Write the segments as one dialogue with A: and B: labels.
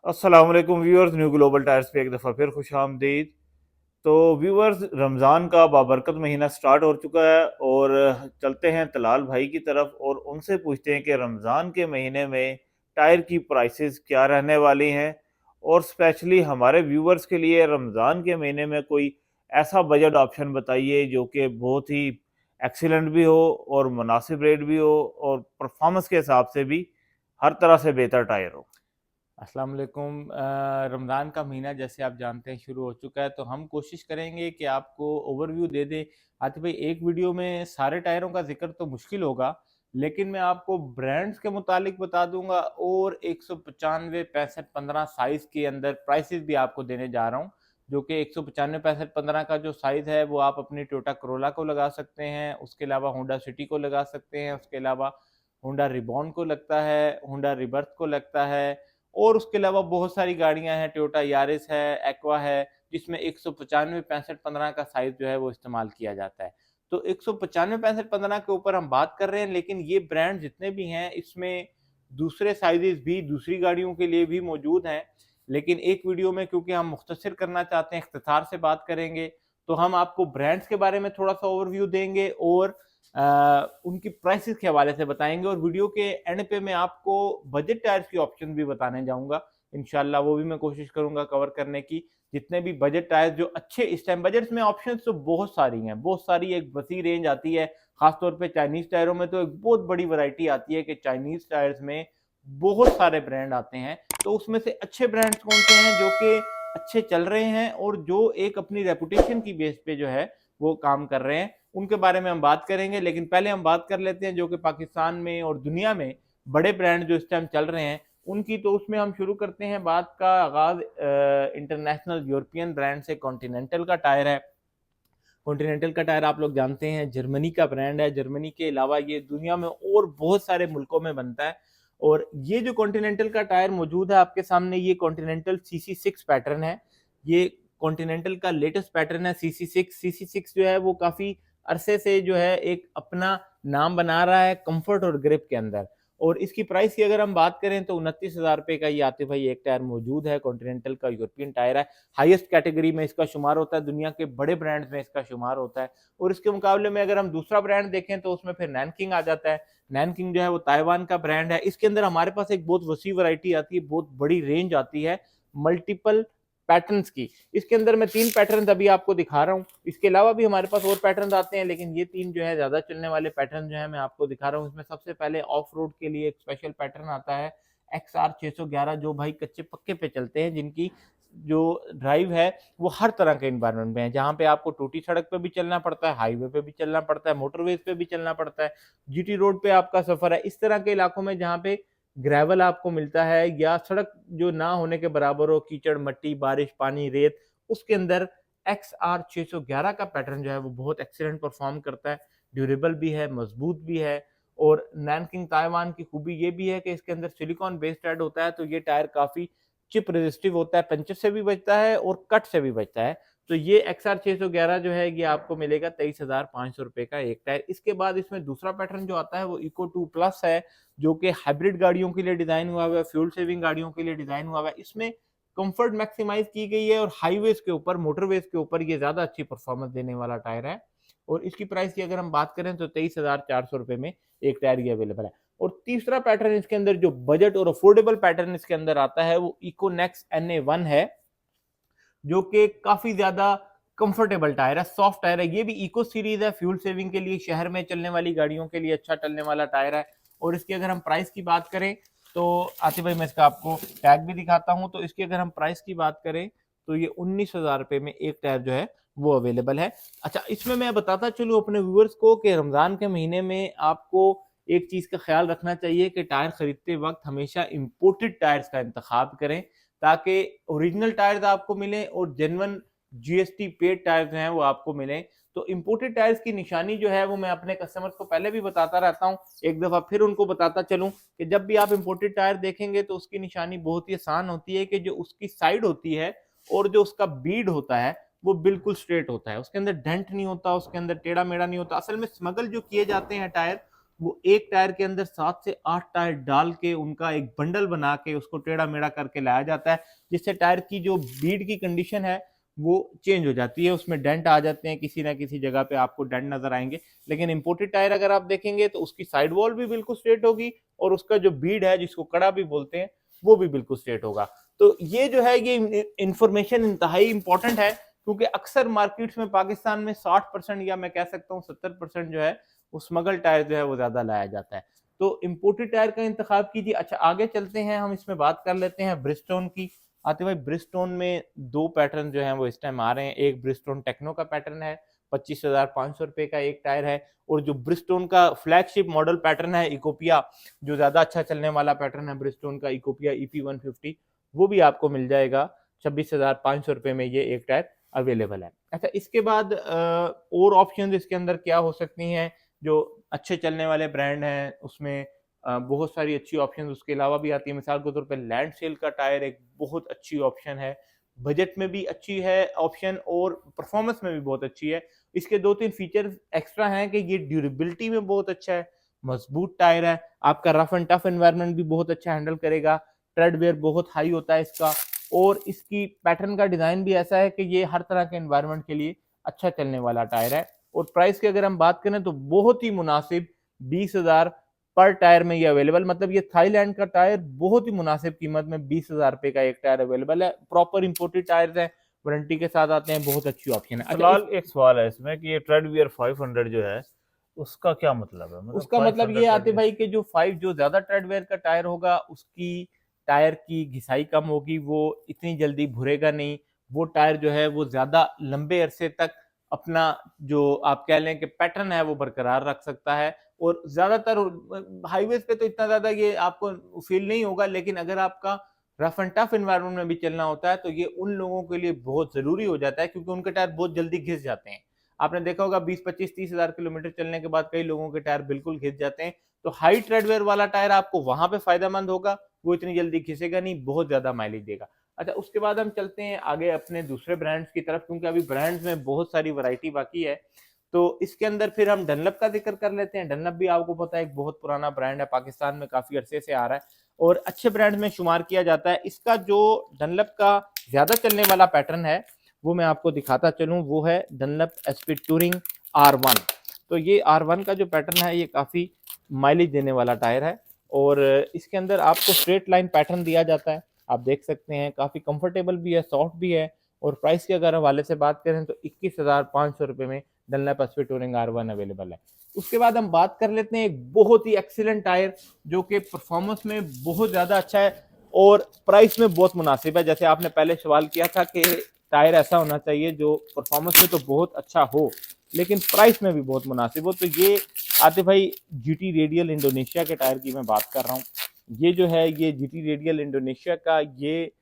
A: अस्सलाम वालेकुम viewers, new global tyres पे एक दफ़ा फिर खुश आमदीद। तो व्यूअर्स, रमज़ान का बाबरकत महीना स्टार्ट हो चुका है और चलते हैं तलाल भाई की तरफ और उनसे पूछते हैं कि रमज़ान के महीने में टायर की प्राइसेस क्या रहने वाली हैं और स्पेशली हमारे व्यूअर्स के लिए रमज़ान के महीने में कोई ऐसा बजट ऑप्शन बताइए जो कि बहुत ही एक्सीलेंट भी हो और मुनासिब रेट भी हो और परफॉर्मेंस के हिसाब से भी हर तरह से बेहतर टायर हो।
B: अस्सलाम वालेकुम। रमज़ान का महीना जैसे आप जानते हैं शुरू हो चुका है, तो हम कोशिश करेंगे कि आपको ओवरव्यू दे दें। आतिफ भाई, एक वीडियो में सारे टायरों का ज़िक्र तो मुश्किल होगा, लेकिन मैं आपको ब्रांड्स के मुतालिक बता दूंगा और 195, 65, 15 साइज़ के अंदर प्राइसेस भी आपको देने जा रहा हूँ। जो कि 195, 65, 15 का जो साइज़ है वो आप अपनी टोयोटा करोला को लगा सकते हैं, उसके अलावा होंडा सिटी को लगा सकते हैं, उसके अलावा होंडा रिबॉन को लगता है, होंडा रिबर्थ को लगता है, और उसके अलावा बहुत सारी गाड़ियां हैं, टोयोटा यारिस है, एक्वा है, जिसमें 195, 65, 15 का साइज जो है वो इस्तेमाल किया जाता है। तो 195, 65, 15 के ऊपर हम बात कर रहे हैं, लेकिन ये ब्रांड जितने भी हैं इसमें दूसरे साइजेस भी दूसरी गाड़ियों के लिए भी मौजूद हैं। लेकिन एक वीडियो में क्योंकि हम मुख्तसर करना चाहते हैं, इख्तिसार से बात करेंगे, तो हम आपको ब्रांड्स के बारे में थोड़ा सा ओवरव्यू देंगे और उनकी प्राइसेस के हवाले से बताएंगे, और वीडियो के एंड पे मैं आपको बजट टायर्स की ऑप्शन भी बताने जाऊंगा। इंशाल्लाह वो भी मैं कोशिश करूंगा कवर करने की। जितने भी बजट टायर्स जो अच्छे इस टाइम बजट्स में ऑप्शंस तो बहुत सारी हैं, बहुत सारी एक वसी रेंज आती है। खासतौर पे चाइनीज टायरों में तो एक बहुत बड़ी वैरायटी आती है कि चाइनीज टायर्स में बहुत सारे ब्रांड आते हैं। तो उसमें से अच्छे ब्रांड्स कौन से हैं जो कि अच्छे चल रहे हैं और जो एक अपनी रेपुटेशन की बेस पे जो है वो काम कर रहे हैं, उनके बारे में हम बात करेंगे। लेकिन पहले हम बात कर लेते हैं जो कि पाकिस्तान में और दुनिया में बड़े ब्रांड जो इस टाइम चल रहे हैं उनकी। तो उसमें हम शुरू करते हैं बात का आगाज इंटरनेशनल यूरोपियन ब्रांड से। कॉन्टिनेंटल का टायर है। कॉन्टिनेंटल का टायर आप लोग जानते हैं जर्मनी का ब्रांड है। जर्मनी के अलावा ये दुनिया में और बहुत सारे मुल्कों में बनता है। और ये जो कॉन्टिनेंटल का टायर मौजूद है आपके सामने, ये कॉन्टिनेंटल CC6 पैटर्न है। ये कॉन्टिनेंटल का लेटेस्ट पैटर्न है CC6। CC6 जो है वो काफी अरसे से जो है एक अपना नाम बना रहा है कंफर्ट और ग्रिप के अंदर। और इसकी प्राइस की अगर हम बात करें तो 29,000 रुपए का ये आतिफ भाई एक टायर मौजूद है। कॉन्टिनेंटल का यूरोपियन टायर है, हाईएस्ट कैटेगरी में इसका शुमार होता है, दुनिया के बड़े ब्रांड्स में इसका शुमार होता है। और इसके मुकाबले में अगर हम दूसरा ब्रांड देखें तो उसमें फिर नैनकिंग आ जाता है। नैनकिंग जो है वो ताइवान का ब्रांड है। इसके अंदर हमारे पास एक बहुत वसी वैरायटी आती है, बहुत बड़ी रेंज आती है मल्टीपल पैटर्न्स की। इसके अंदर मैं 3 पैटर्न अभी आपको दिखा रहा हूँ। इसके अलावा भी हमारे पास और पैटर्न आते हैं, लेकिन ये 3 जो है ज्यादा चलने वाले पैटर्न जो है मैं आपको दिखा रहा हूँ। इसमें सबसे पहले ऑफ रोड के लिए एक स्पेशल पैटर्न आता है XR611, जो भाई कच्चे पक्के पे चलते हैं, जिनकी जो ड्राइव है वो हर तरह के इन्वायरमेंट में है, जहाँ पे आपको टूटी सड़क पे भी चलना पड़ता है, हाईवे पे भी चलना पड़ता है, मोटरवेज पे भी चलना पड़ता है, GT रोड पे आपका सफर है। इस तरह के इलाकों में जहाँ पे ग्रेवल आपको मिलता है या सड़क जो ना होने के बराबर हो, कीचड़, मट्टी, बारिश, पानी, रेत, उसके अंदर XR611 का पैटर्न जो है वो बहुत एक्सीलेंट परफॉर्म करता है। ड्यूरेबल भी है, मजबूत भी है। और नैनकिंग ताइवान की खूबी ये भी है कि इसके अंदर सिलिकॉन बेस्ड टायर होता है, तो ये टायर काफी चिप रेजिस्टिव होता है, पंचर से भी बचता है और कट से भी बचता है। तो ये XR611 जो है ये आपको मिलेगा 23,500 रुपए का एक टायर। इसके बाद इसमें दूसरा पैटर्न जो आता है वो इको 2 प्लस है, जो कि हाइब्रिड गाड़ियों के लिए डिजाइन हुआ हुआ है, फ्यूल सेविंग गाड़ियों के लिए डिजाइन हुआ हुआ है। इसमें कंफर्ट मैक्सिमाइज की गई है और हाईवेज के ऊपर, मोटरवेज के ऊपर ये ज्यादा अच्छी परफॉर्मेंस देने वाला टायर है। और इसकी प्राइस की अगर हम बात करें तो 23,400 रुपए में एक टायर ये अवेलेबल है। और तीसरा पैटर्न इसके अंदर जो बजट और अफोर्डेबल पैटर्न इसके अंदर आता है वो इकोनेक्स NA1 है, जो कि काफी ज्यादा कंफर्टेबल टायर है, सॉफ्ट टायर है। ये भी इको सीरीज है, फ्यूल सेविंग के लिए, शहर में चलने वाली गाड़ियों के लिए अच्छा चलने वाला टायर है। और इसकी अगर हम प्राइस की बात करें तो आतिफ भाई, मैं इसका आपको टैग भी दिखाता हूं। तो इसकी अगर हम प्राइस की बात करें तो ये 19,000 रुपए में एक टायर जो है वो अवेलेबल है। अच्छा, इसमें मैं बताता चलूं अपने व्यूअर्स को कि रमजान के महीने में आपको एक चीज का ख्याल रखना चाहिए कि टायर खरीदते वक्त हमेशा इंपोर्टेड टायर्स का इंतखाब करें, ताकि ओरिजिनल टायर्स आपको मिले और जेन्युइन GST पेड टायर्स हैं वो आपको मिले। तो इंपोर्टेड टायर्स की निशानी जो है वो मैं अपने कस्टमर्स को पहले भी बताता रहता हूँ, एक दफा फिर उनको बताता चलूं कि जब भी आप इंपोर्टेड टायर देखेंगे तो उसकी निशानी बहुत ही आसान होती है कि जो उसकी साइड होती है और जो उसका बीड होता है वो बिल्कुल स्ट्रेट होता है, उसके अंदर डेंट नहीं होता, उसके अंदर टेढ़ा मेढ़ा नहीं होता। असल में स्मगल जो किए जाते हैं टायर वो एक टायर के अंदर 7 से 8 टायर डाल के उनका एक बंडल बना के उसको टेढ़ा-मेढ़ा करके लाया जाता है, जिससे टायर की जो बीड की कंडीशन है, वो चेंज हो जाती है, उसमें डेंट आ जाते हैं, किसी न किसी जगह पे आपको डेंट नज़र आएँगे। लेकिन इम्पोर्टेड टायर अगर आप देखेंगे तो उसकी साइड वॉल भी बिल्कुल स्ट्रेट होगी और उसका जो बीड है, जिसको कड़ा भी बोलते हैं, वो भी बिल्कुल स्ट्रेट होगा। तो ये जो है ये इन्फॉर्मेशन इंतहाई इम्पोर्टेंट है, क्योंकि अक्सर मार्केट्स में पाकिस्तान में 60% या मैं कह सकता हूँ 70% जो है वो स्मगल टायर जो है वो ज़्यादा लाया जाता है। तो इम्पोर्टेड टायर का इंतखाब कीजिए। अच्छा, आगे चलते हैं, हम इसमें बात कर लेते हैं ब्रिजस्टोन की। आतिफ भाई, ब्रिजस्टोन में 2 पैटर्न जो हैं वो इस टाइम आ रहे हैं। एक ब्रिजस्टोन टेक्नो का पैटर्न है, 25,500 रुपए का एक टायर है, और जो ब्रिजस्टोन का फ्लैगशिप मॉडल पैटर्न है इकोपिया, जो ज़्यादा अच्छा चलने वाला पैटर्न है ब्रिजस्टोन का इकोपिया ईपी 150, वो भी आपको मिल जाएगा 26,500 रुपए में, ये एक टायर अवेलेबल है। अच्छा, इसके बाद और ऑप्शंस इसके अंदर क्या हो सकती हैं जो अच्छे चलने वाले ब्रांड हैं, उसमें बहुत सारी अच्छी ऑप्शंस उसके अलावा भी आती है। मिसाल के तौर पे लैंड सेल का टायर एक बहुत अच्छी ऑप्शन है, बजट में भी अच्छी है ऑप्शन और परफॉर्मेंस में भी बहुत अच्छी है। इसके 2-3 फीचर्स एक्स्ट्रा हैं कि ये ड्यूरेबिलिटी में बहुत अच्छा है, मजबूत टायर है, आपका रफ एंड टफ एनवायरनमेंट भी बहुत अच्छा हैंडल करेगा, ट्रेड वेयर बहुत हाई होता है इसका, और इसकी पैटर्न का डिज़ाइन भी ऐसा है कि ये हर तरह के एनवायरनमेंट के लिए अच्छा चलने वाला टायर है। और प्राइस की अगर हम बात करें तो बहुत ही मुनासिब 20,000 पर टायर में ये अवेलेबल, मतलब ये थाईलैंड का टायर बहुत ही मुनासिब कीमत में 20,000 रुपए का एक टायर अवेलेबल है। प्रॉपर इंपोर्टेड टायर्स हैं, वारंटी के साथ आते हैं, बहुत अच्छी ऑप्शन है। अच्छा,
A: फिलहाल एक सवाल है इसमें कि ये ट्रेडवियर 500 जो है उसका क्या मतलब है? मतलब
B: उसका मतलब ये
A: 500
B: आते
A: ट्रेडवियर
B: भाई कि जो ज्यादा ट्रेडवेयर का टायर होगा उसकी टायर की घिसाई कम होगी, वो इतनी जल्दी भुरेगा नहीं, वो टायर जो है वो ज्यादा लंबे अरसे तक अपना जो आप कह लें कि पैटर्न है वो बरकरार रख सकता है। और ज्यादातर हाईवेज पे तो इतना ज्यादा ये आपको फील नहीं होगा, लेकिन अगर आपका रफ एंड टफ एनवायरनमेंट में भी चलना होता है तो ये उन लोगों के लिए बहुत जरूरी हो जाता है, क्योंकि उनके टायर बहुत जल्दी घिस जाते हैं। आपने देखा होगा 20-25-30,000 किलोमीटर चलने के बाद कई लोगों के टायर बिल्कुल घिस जाते हैं। तो हाई ट्रेडवेयर वाला टायर आपको वहां पे फायदेमंद होगा, वो इतनी जल्दी घिसेगा नहीं, बहुत ज्यादा माइलेज देगा। अच्छा, उसके बाद हम चलते हैं आगे अपने दूसरे ब्रांड्स की तरफ, क्योंकि अभी ब्रांड्स में बहुत सारी वैरायटी बाकी है। तो इसके अंदर फिर हम डनलप का जिक्र कर लेते हैं। डनलप भी आपको पता है एक बहुत पुराना ब्रांड है, पाकिस्तान में काफी अरसे से आ रहा है और अच्छे ब्रांड में शुमार किया जाता है। इसका जो डनलप का ज्यादा चलने वाला पैटर्न है वो मैं आपको दिखाता चलूं, वो है डनलप एसपी टूरिंग R1। तो ये R1 का जो पैटर्न है ये काफ़ी माइलेज देने वाला टायर है और इसके अंदर आपको स्ट्रेट लाइन पैटर्न दिया जाता है। आप देख सकते हैं काफ़ी कंफर्टेबल भी है, सॉफ्ट भी है। और प्राइस के अगर हवाले से बात करें तो 21,500 रुपये में Dunlop SP touring R1 available है। उसके बाद हम बात कर लेते हैं एक बहुत ही एक्सीलेंट टायर जो कि परफॉर्मेंस में बहुत ज़्यादा अच्छा है और प्राइस में बहुत मुनासिब है। जैसे आपने पहले सवाल किया था कि टायर ऐसा होना चाहिए जो परफॉर्मेंस में तो बहुत अच्छा हो लेकिन प्राइस में भी बहुत मुनासिब हो, तो ये आते भाई जीटी रेडियल इंडोनेशिया के टायर की मैं बात कर रहा हूँ। ये जो है ये जीटी रेडियल इंडोनेशिया का ये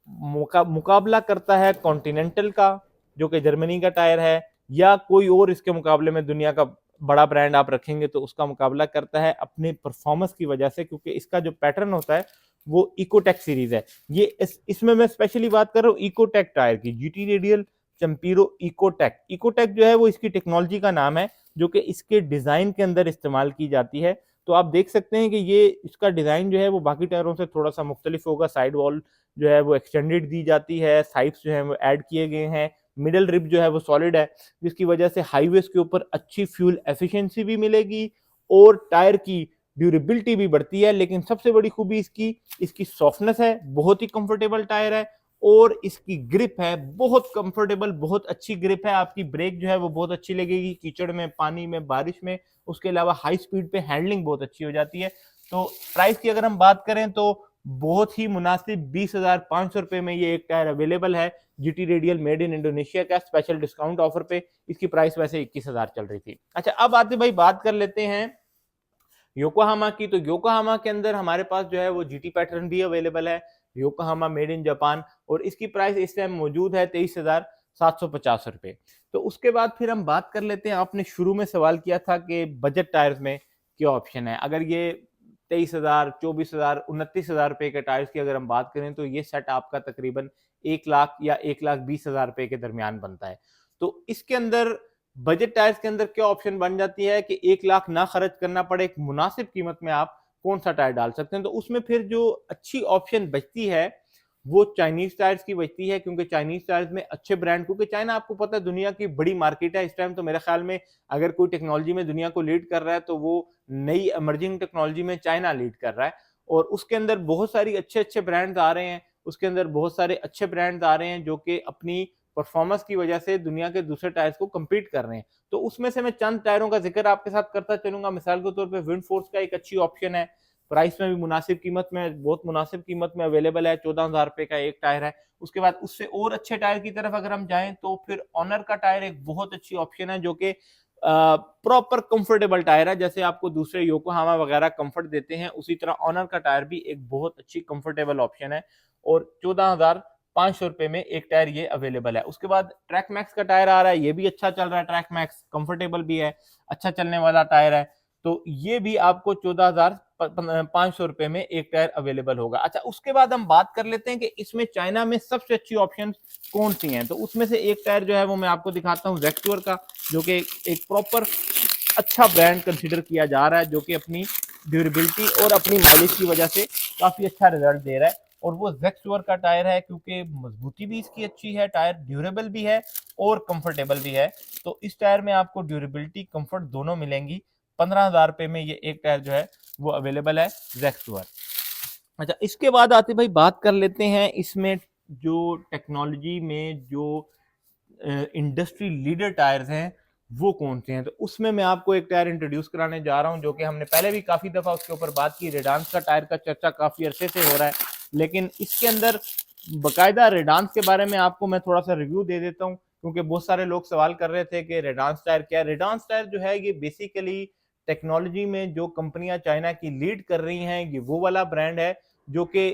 B: मुकाबला करता है कॉन्टिनेंटल का जो कि जर्मनी का टायर है, या कोई और इसके मुकाबले में दुनिया का बड़ा ब्रांड आप रखेंगे तो उसका मुकाबला करता है अपने परफॉर्मेंस की वजह से, क्योंकि इसका जो पैटर्न होता है वो इकोटेक सीरीज है। ये इसमें मैं स्पेशली बात कर रहा हूँ इकोटेक टायर की, जीटी रेडियल चंपीरो इकोटेक। इकोटेक जो है वो इसकी टेक्नोलॉजी का नाम है जो कि इसके डिजाइन के अंदर इस्तेमाल की जाती है। तो आप देख सकते हैं कि ये इसका डिजाइन जो है वो बाकी टायरों से थोड़ा सा मुख्तलिफ होगा। साइड वॉल जो है वो एक्सटेंडेड दी जाती है, साइड्स जो है वो ऐड किए गए हैं, मिडल रिब जो है वो सॉलिड है, जिसकी वजह से हाईवेज के ऊपर अच्छी फ्यूल एफिशिएंसी भी मिलेगी और टायर की ड्यूरेबिलिटी भी बढ़ती है। लेकिन सबसे बड़ी खूबी इसकी इसकी सॉफ्टनेस है, बहुत ही कंफर्टेबल टायर है और इसकी ग्रिप है बहुत कंफर्टेबल, बहुत अच्छी ग्रिप है। आपकी ब्रेक जो है वो बहुत अच्छी लगेगी कीचड़ में, पानी में, बारिश में। उसके अलावा हाई स्पीड पे हैंडलिंग बहुत अच्छी हो जाती है। तो प्राइस की अगर हम बात करें तो बहुत ही मुनासिब 20,500 रुपए में ये एक टायर अवेलेबल है GT radial made in Indonesia का स्पेशल डिस्काउंट ऑफर पे। इसकी प्राइस वैसे 21,000 चल रही थी। अच्छा, अब आते भाई बात कर लेते हैं योकोहामा की। तो योकोहामा के अंदर हमारे पास जो है वो जीटी पैटर्न भी अवेलेबल है, योकोहामा मेड इन जापान, और इसकी प्राइस इस टाइम मौजूद है 23,750 रुपए। तो उसके बाद फिर हम बात कर लेते हैं, आपने शुरू में सवाल किया था कि बजट टायर्स में क्या ऑप्शन है। अगर ये 23,000, 24,000, 29,000 रुपए के टायर्स की अगर हम बात करें तो ये सेट आपका तकरीबन 1 लाख या 1,20,000 रुपए के दरमियान बनता है। तो इसके अंदर बजट टायर्स के अंदर क्या ऑप्शन बन जाती है कि 1 लाख ना खर्च करना पड़े, एक मुनासिब कीमत में आप कौन सा टायर डाल सकते हैं। तो उसमें फिर जो अच्छी ऑप्शन बचती है वो चाइनीज टायर्स की बचती है, क्योंकि चाइनीज टायर्स में अच्छे ब्रांड, क्योंकि चाइना आपको पता है दुनिया की बड़ी मार्केट है इस टाइम। तो मेरे ख्याल में अगर कोई टेक्नोलॉजी में दुनिया को लीड कर रहा है तो वो नई इमर्जिंग टेक्नोलॉजी में चाइना लीड कर रहा है। और उसके अंदर बहुत सारी अच्छे अच्छे ब्रांड्स आ रहे हैं, उसके अंदर बहुत सारे अच्छे ब्रांड्स आ रहे हैं जो कि अपनी परफॉर्मेंस की वजह से दुनिया के दूसरे टायर्स को compete कर रहे हैं। तो उसमें से मैं चंद टायरों का जिक्र आपके साथ करता चलूंगा। मिसाल के तौर पे विंड फोर्स का एक अच्छी ऑप्शन है, प्राइस में भी मुनासिब कीमत में, बहुत मुनासिब कीमत में अवेलेबल है, 14,000 रुपए का एक टायर है। उसके बाद उससे और अच्छे टायर की तरफ अगर हम जाएं तो फिर ऑनर का टायर एक बहुत अच्छी ऑप्शन है, जो कि प्रॉपर कंफर्टेबल टायर है। जैसे आपको दूसरे योकोहामा वगैरह कंफर्ट देते हैं, उसी तरह ऑनर का टायर भी एक बहुत अच्छी कंफर्टेबल ऑप्शन है और 14,500 रुपए में एक टायर ये अवेलेबल है। उसके बाद ट्रैक मैक्स का टायर आ रहा है, ये भी अच्छा चल रहा है। ट्रैक मैक्स कंफर्टेबल भी है, अच्छा चलने वाला टायर है। तो ये भी आपको 14,500 रुपए में एक टायर अवेलेबल होगा। अच्छा, उसके बाद हम बात कर लेते हैं कि इसमें चाइना में सबसे अच्छी ऑप्शन कौन सी हैं। तो उसमें से एक टायर जो है वो मैं आपको दिखाता हूँ जेक्टुअर का, जो कि एक प्रॉपर अच्छा ब्रांड कंसिडर किया जा रहा है, जो कि अपनी ड्यूरेबिलिटी और अपनी माइलेज की वजह से काफी अच्छा रिजल्ट दे रहा है। और वो जेक्सवर का टायर है, क्योंकि मजबूती भी इसकी अच्छी है, टायर ड्यूरेबल भी है और कंफर्टेबल भी है। तो इस टायर में आपको ड्यूरेबिलिटी कंफर्ट दोनों मिलेंगी। 15,000 रुपए में ये एक टायर जो है वो अवेलेबल है जेक्सवर। अच्छा, इसके बाद आते भाई बात कर लेते हैं इसमें जो टेक्नोलॉजी में जो इंडस्ट्री लीडर टायर्स हैं वो कौन से हैं। तो उसमें मैं आपको एक टायर इंट्रोड्यूस कराने जा रहा हूं, जो कि हमने पहले भी काफी दफा उसके ऊपर बात की। रेडांस का टायर का चर्चा काफी अरसे से हो रहा है, लेकिन इसके अंदर बकायदा रेडांस के बारे में आपको मैं थोड़ा सा रिव्यू दे देता हूं, क्योंकि बहुत सारे लोग सवाल कर रहे थे कि रेडांस टायर क्या है। रेडांस टायर जो है ये बेसिकली टेक्नोलॉजी में जो कंपनियां चाइना की लीड कर रही हैं, ये वो वाला ब्रांड है जो कि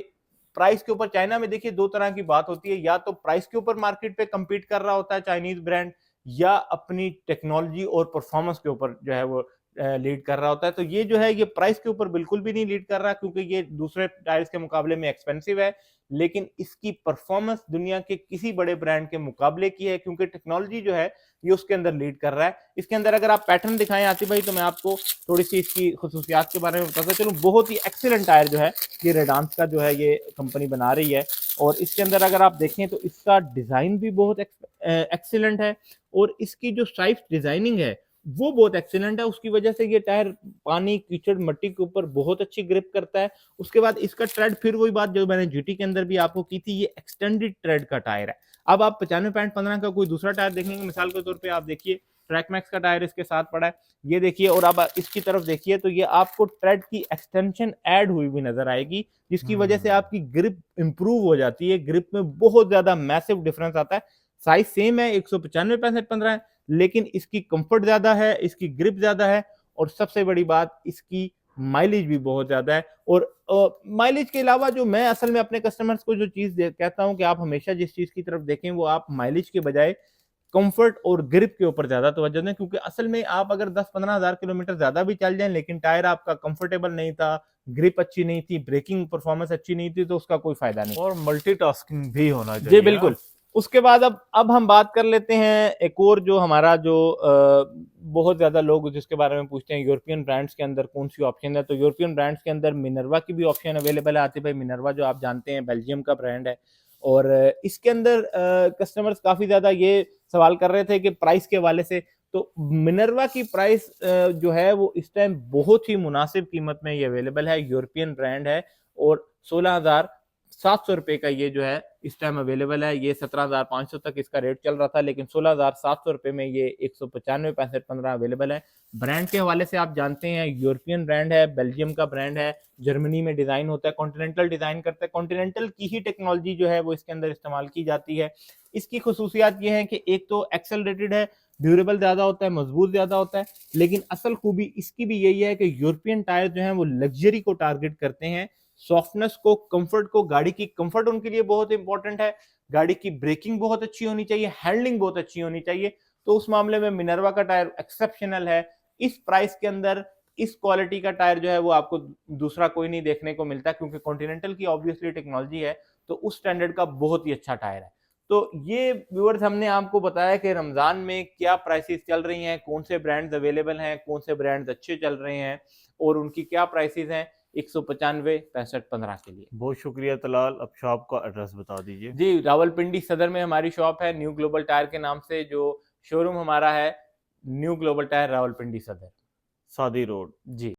B: प्राइस के ऊपर, चाइना में देखिए दो तरह की बात होती है, या तो प्राइस के ऊपर मार्केट पे compete कर रहा होता है चाइनीज ब्रांड, या अपनी टेक्नोलॉजी और परफॉर्मेंस के ऊपर जो है वो लीड कर रहा होता है। तो ये जो है ये प्राइस के ऊपर बिल्कुल भी नहीं लीड कर रहा, क्योंकि ये दूसरे टायर्स के मुकाबले में एक्सपेंसिव है, लेकिन इसकी परफॉर्मेंस दुनिया के किसी बड़े ब्रांड के मुकाबले की है, क्योंकि टेक्नोलॉजी जो है ये उसके अंदर लीड कर रहा है। इसके अंदर अगर आप पैटर्न दिखाएं आतिफ भाई, तो मैं आपको थोड़ी सी इसकी खसूसियात के बारे में बताता चलूं। बहुत ही एक्सीलेंट टायर जो है ये रेडांस का जो है ये कंपनी बना रही है। और इसके अंदर अगर आप देखें तो इसका डिजाइन भी बहुत एक्सीलेंट है, और इसकी जो साइड डिजाइनिंग है वो बहुत एक्सीलेंट है। उसकी वजह से ये टायर पानी, कीचड़, मिट्टी के ऊपर बहुत अच्छी ग्रिप करता है। उसके बाद इसका ट्रेड, फिर वही बात जो मैंने जीटी के अंदर भी आपको की थी, ये एक्सटेंडेड ट्रेड का टायर है। अब आप 95.15 का कोई दूसरा टायर देखेंगे, मिसाल के तौर पे आप देखिए ट्रैक मैक्स का टायर इसके साथ पड़ा है, ये देखिए। और अब इसकी तरफ देखिए तो ये आपको ट्रेड की एक्सटेंशन ऐड हुई हुई नजर आएगी, जिसकी वजह से आपकी ग्रिप इंप्रूव हो जाती है। ग्रिप में बहुत ज्यादा मैसिव डिफरेंस आता है। साइज सेम है, 195/65 है, लेकिन इसकी कंफर्ट ज्यादा है, इसकी ग्रिप ज्यादा है, और सबसे बड़ी बात इसकी माइलेज भी बहुत ज्यादा है। और माइलेज के अलावा जो मैं असल में अपने कस्टमर्स को जो चीज कहता हूं कि आप हमेशा जिस चीज की तरफ देखें वो आप माइलेज के बजाय कंफर्ट और ग्रिप के ऊपर ज्यादा तवज्जो दें, क्योंकि असल में आप अगर 10-15 हजार किलोमीटर ज्यादा भी चल जाएं, लेकिन टायर आपका कंफर्टेबल नहीं था, ग्रिप अच्छी नहीं थी, ब्रेकिंग परफॉर्मेंस अच्छी नहीं थी, तो उसका कोई फायदा नहीं।
A: और मल्टीटास्किंग भी होना
B: जी
A: चाहिए ना।
B: बिल्कुल। उसके बाद अब हम बात कर लेते हैं एक और जो हमारा जो बहुत ज्यादा लोग जिसके बारे में पूछते हैं, यूरोपियन ब्रांड्स के अंदर कौन सी ऑप्शन है। तो यूरोपियन ब्रांड्स के अंदर मिनर्वा की भी ऑप्शन अवेलेबल है आतिफ भाई। मिनर्वा जो आप जानते हैं बेल्जियम का ब्रांड है, और इसके अंदर कस्टमर्स काफी ज्यादा ये सवाल कर रहे थे कि प्राइस के हवाले से। तो मिनर्वा की प्राइस जो है वो इस टाइम बहुत ही मुनासिब कीमत में ये अवेलेबल है, यूरोपियन ब्रांड है, और 16,700 रुपए का ये जो है इस टाइम अवेलेबल है। ये 17,500 तक इसका रेट चल रहा था, लेकिन 16,700 रुपए में ये 195/65 अवेलेबल है। ब्रांड के हवाले से आप जानते हैं यूरोपियन ब्रांड है, बेल्जियम का ब्रांड है, जर्मनी में डिजाइन होता है, कॉन्टिनेंटल डिजाइन करता है, कॉन्टिनेंटल की ही टेक्नोलॉजी जो है वो इसके अंदर इस्तेमाल की जाती है। इसकी खसूसियात ये है कि एक तो एक्सेलरेटेड है, ड्यूरेबल ज्यादा होता है, मजबूत ज्यादा होता है, लेकिन असल खूबी इसकी भी यही है कि यूरोपियन टायर जो है वो लग्जरी को टारगेट करते हैं, सॉफ्टनेस को, कंफर्ट को। गाड़ी की कंफर्ट उनके लिए बहुत इंपॉर्टेंट है, गाड़ी की ब्रेकिंग बहुत अच्छी होनी चाहिए, हैंडलिंग बहुत अच्छी होनी चाहिए। तो उस मामले में मिनर्वा का टायर एक्सेप्शनल है। इस प्राइस के अंदर इस क्वालिटी का टायर जो है वो आपको दूसरा कोई नहीं देखने को मिलता, क्योंकि कॉन्टिनेंटल की ऑब्वियसली टेक्नोलॉजी है, तो उस स्टैंडर्ड का बहुत ही अच्छा टायर है। तो ये व्यूअर्स हमने आपको बताया कि रमज़ान में क्या प्राइसेस चल रही हैं, कौन से ब्रांड्स अवेलेबल हैं, कौन से ब्रांड्स अच्छे चल रहे हैं और उनकी क्या प्राइसेस हैं 195 65 15 के लिए।
A: बहुत शुक्रिया तलाल। अब शॉप का एड्रेस बता दीजिए।
B: जी, रावलपिंडी सदर में हमारी शॉप है न्यू ग्लोबल टायर के नाम से, जो शोरूम हमारा है न्यू ग्लोबल टायर रावलपिंडी सदर।
A: सादी रोड।
B: जी।